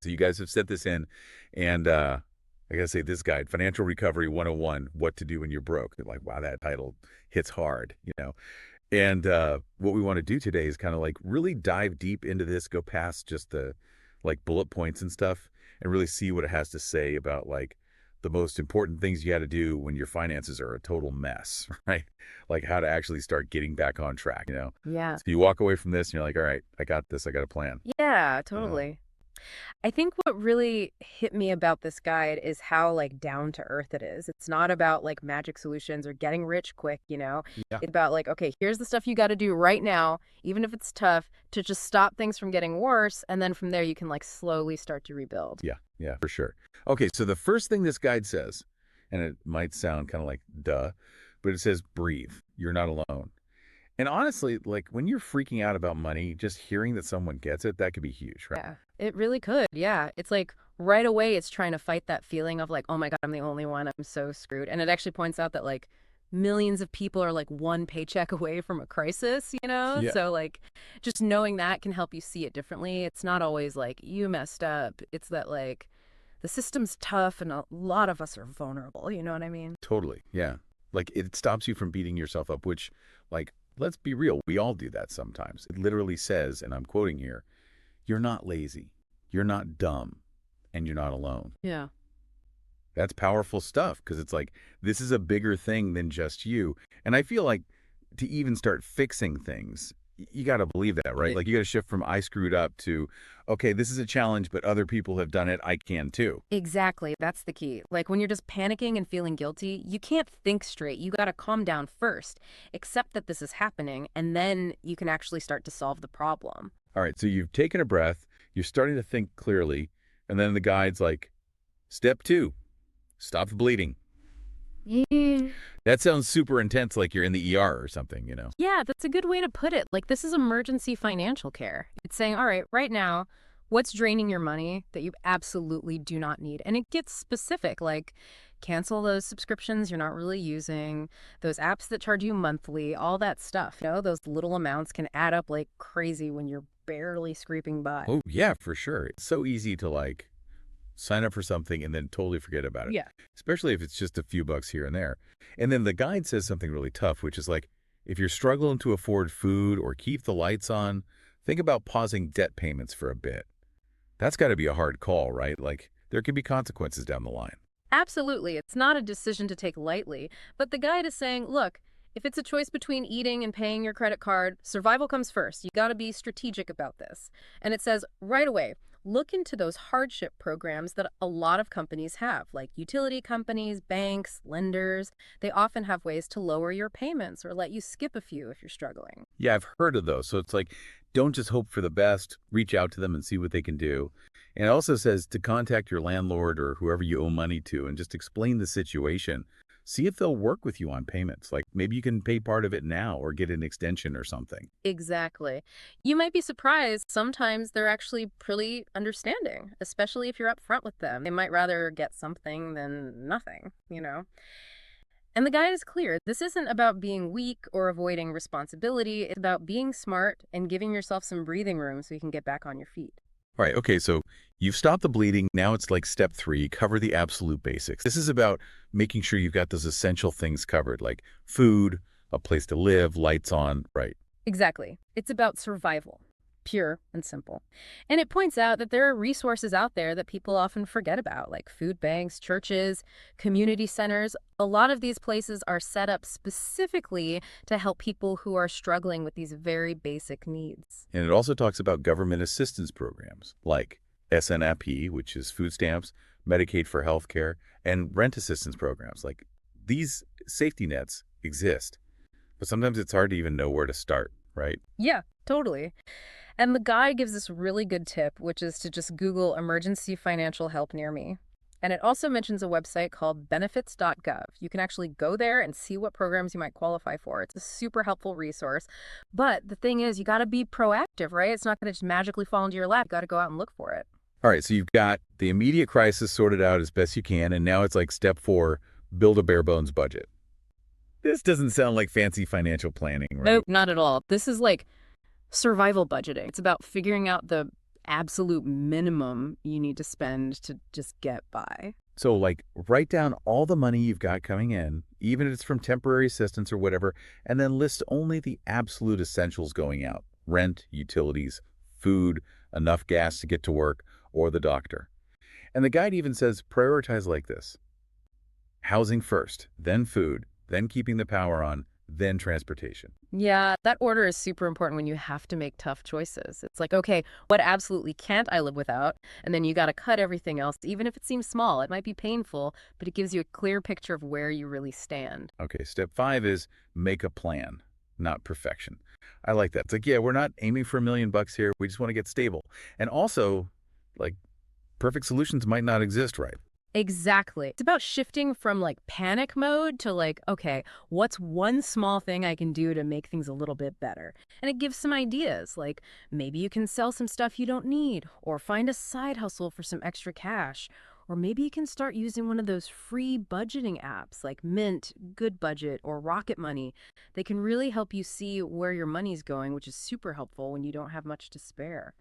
So you guys have sent this in, and I gotta say, this guide, Financial Recovery 101, What to Do When You're Broke. Like, wow, that title hits hard, you know? And what we want to do today is kind of like really dive deep into this, go past just the like bullet points and stuff, and really see what it has to say about like the most important things you got to do when your finances are a total mess, right? Like how to actually start getting back on track, you know? Yeah. So you walk away from this and you're like, all right, I got this, I got a plan. Yeah, Uh, totally. I think what really hit me about this guide is how like down to earth it is. It's not about like magic solutions or getting rich quick, you know. yeah, It's about like, okay, here's the stuff you got to do right now, even if it's tough, to just stop things from getting worse, and then from there you can like slowly start to rebuild. yeah, yeah, for sure. Okay, so the first thing this guide says, and it might sound kind of like duh, but it says breathe. You're not alone. And honestly, like when you're freaking out about money, just hearing that someone gets it, that could be huge, right? Yeah, it really could. Yeah. It's like right away it's trying to fight that feeling of like, oh my God, I'm the only one. I'm so screwed. And it actually points out that like millions of people are like one paycheck away from a crisis, you know? Yeah, So like just knowing that can help you see it differently. It's not always like you messed up. It's that like the system's tough and a lot of us are vulnerable. You know what I mean? totally. Yeah. Like it stops you from beating yourself up, which, like, let's be real, we all do that sometimes. It literally says, and I'm quoting here, you're not lazy, you're not dumb, and you're not alone. Yeah. That's powerful stuff because it's like, this is a bigger thing than just you. And I feel like to even start fixing things, you got to believe that, right? Like you got to shift from I screwed up to, okay, this is a challenge, but other people have done it. I can too. Exactly. That's the key. Like when you're just panicking and feeling guilty, you can't think straight. You got to calm down first, accept that this is happening, and then you can actually start to solve the problem. All right. So you've taken a breath, you're starting to think clearly. And then the guide's like, step two, stop the bleeding. Yeah. That sounds super intense, like you're in the ER or something, you know? Yeah, that's a good way to put it. Like this is emergency financial care. It's saying, all right, right now, what's draining your money that you absolutely do not need? And it gets specific, like cancel those subscriptions you're not really using, those apps that charge you monthly, all that stuff. You know, those little amounts can add up like crazy when you're barely scraping by. Oh, yeah, for sure. It's so easy to like sign up for something and then totally forget about it, Yeah. especially if it's just a few bucks here and there. And then the guide says something really tough, which is like, if you're struggling to afford food or keep the lights on, think about pausing debt payments for a bit. That's got to be a hard call, right? Like, there could be consequences down the line. Absolutely. It's not a decision to take lightly, but the guide is saying, look, if it's a choice between eating and paying your credit card, survival comes first. You got to be strategic about this. And it says right away, look into those hardship programs that a lot of companies have, like utility companies, banks, lenders. They often have ways to lower your payments or let you skip a few if you're struggling. Yeah, I've heard of those. So it's like, don't just hope for the best, reach out to them and see what they can do. And it also says to contact your landlord or whoever you owe money to and just explain the situation. See if they'll work with you on payments. Like maybe you can pay part of it now or get an extension or something. Exactly. You might be surprised. Sometimes they're actually pretty understanding, especially if you're upfront with them. They might rather get something than nothing, you know? And the guide is clear. This isn't about being weak or avoiding responsibility. It's about being smart and giving yourself some breathing room so you can get back on your feet. All right. Okay. So you've stopped the bleeding. Now it's like step three, cover the absolute basics. This is about making sure you've got those essential things covered, like food, a place to live, lights on. Right. Exactly. It's about survival, pure and simple. And it points out that there are resources out there that people often forget about, like food banks, churches, community centers. A lot of these places are set up specifically to help people who are struggling with these very basic needs. And it also talks about government assistance programs like SNAP, which is food stamps, Medicaid for healthcare, and rent assistance programs. Like these safety nets exist, but sometimes it's hard to even know where to start, right? Yeah, totally. And the guide gives this really good tip, which is to just Google emergency financial help near me. And it also mentions a website called benefits.gov. You can actually go there and see what programs you might qualify for. It's a super helpful resource. But the thing is, you got to be proactive, right? It's not going to just magically fall into your lap. You got to go out and look for it. All right, so you've got the immediate crisis sorted out as best you can, and now it's like step four, build a bare bones budget. This doesn't sound like fancy financial planning, right? Nope, not at all. This is like survival budgeting. It's about figuring out the absolute minimum you need to spend to just get by. So, like, write down all the money you've got coming in, even if it's from temporary assistance or whatever, and then list only the absolute essentials going out: rent, utilities, food, enough gas to get to work, or the doctor. And the guide even says prioritize like this: housing first, then food, then keeping the power on, then transportation. Yeah, that order is super important when you have to make tough choices. It's like, okay, what absolutely can't I live without? And then you got to cut everything else, even if it seems small. It might be painful, but it gives you a clear picture of where you really stand. Okay, step 5 is make a plan, not perfection. I like that. It's like, yeah, we're not aiming for $1 million here. We just want to get stable. And also, like, perfect solutions might not exist, right? Exactly. It's about shifting from like panic mode to like, okay, what's one small thing I can do to make things a little bit better? And it gives some ideas, like maybe you can sell some stuff you don't need, or find a side hustle for some extra cash. Or maybe you can start using one of those free budgeting apps like Mint, Good Budget, or Rocket Money. They can really help you see where your money's going, which is super helpful when you don't have much to spare.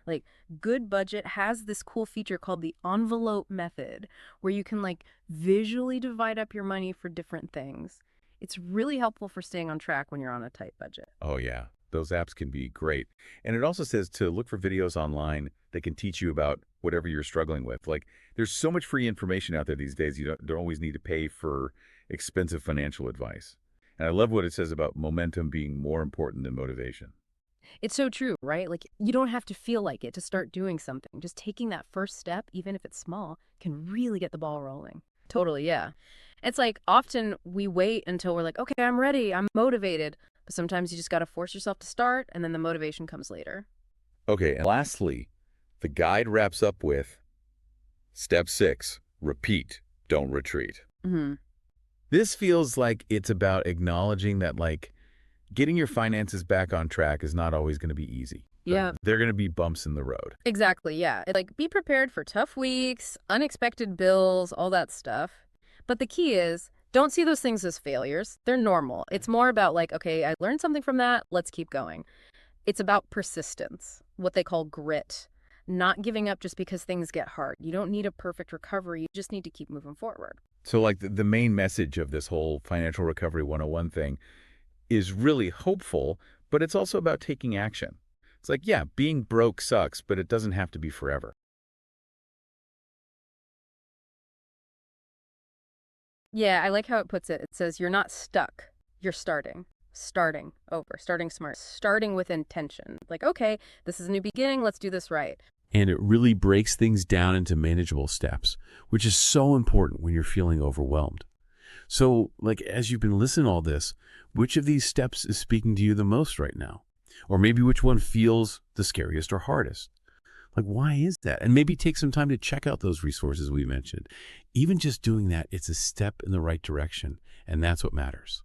Like Good Budget has this cool feature called the envelope method where you can like visually divide up your money for different things. It's really helpful for staying on track when you're on a tight budget. Oh, yeah. Those apps can be great. And it also says to look for videos online that can teach you about whatever you're struggling with. Like, there's so much free information out there these days. You don't always need to pay for expensive financial advice. And I love what it says about momentum being more important than motivation. It's so true, right? Like you don't have to feel like it to start doing something. Just taking that first step, even if it's small, can really get the ball rolling. Totally, yeah. It's like often we wait until we're like, okay, I'm ready, I'm motivated. But sometimes you just got to force yourself to start and then the motivation comes later. Okay, and lastly, the guide wraps up with step 6, repeat, don't retreat. Hmm. This feels like it's about acknowledging that, like, getting your finances back on track is not always going to be easy. Yeah. There are going to be bumps in the road. Exactly, yeah. Like be prepared for tough weeks, unexpected bills, all that stuff. But the key is don't see those things as failures. They're normal. It's more about like, okay, I learned something from that. Let's keep going. It's about persistence, what they call grit, not giving up just because things get hard. You don't need a perfect recovery. You just need to keep moving forward. So, like, the main message of this whole financial recovery 101 thing is really hopeful, but it's also about taking action. It's like, yeah, being broke sucks, but it doesn't have to be forever. Yeah, I like how it puts it. It says you're not stuck. You're starting. Starting over. Starting smart. Starting with intention. Like, okay, this is a new beginning. Let's do this right. And it really breaks things down into manageable steps, which is so important when you're feeling overwhelmed. So, like, as you've been listening to all this, which of these steps is speaking to you the most right now? Or maybe which one feels the scariest or hardest? Like, why is that? And maybe take some time to check out those resources we mentioned. Even just doing that, it's a step in the right direction, and that's what matters.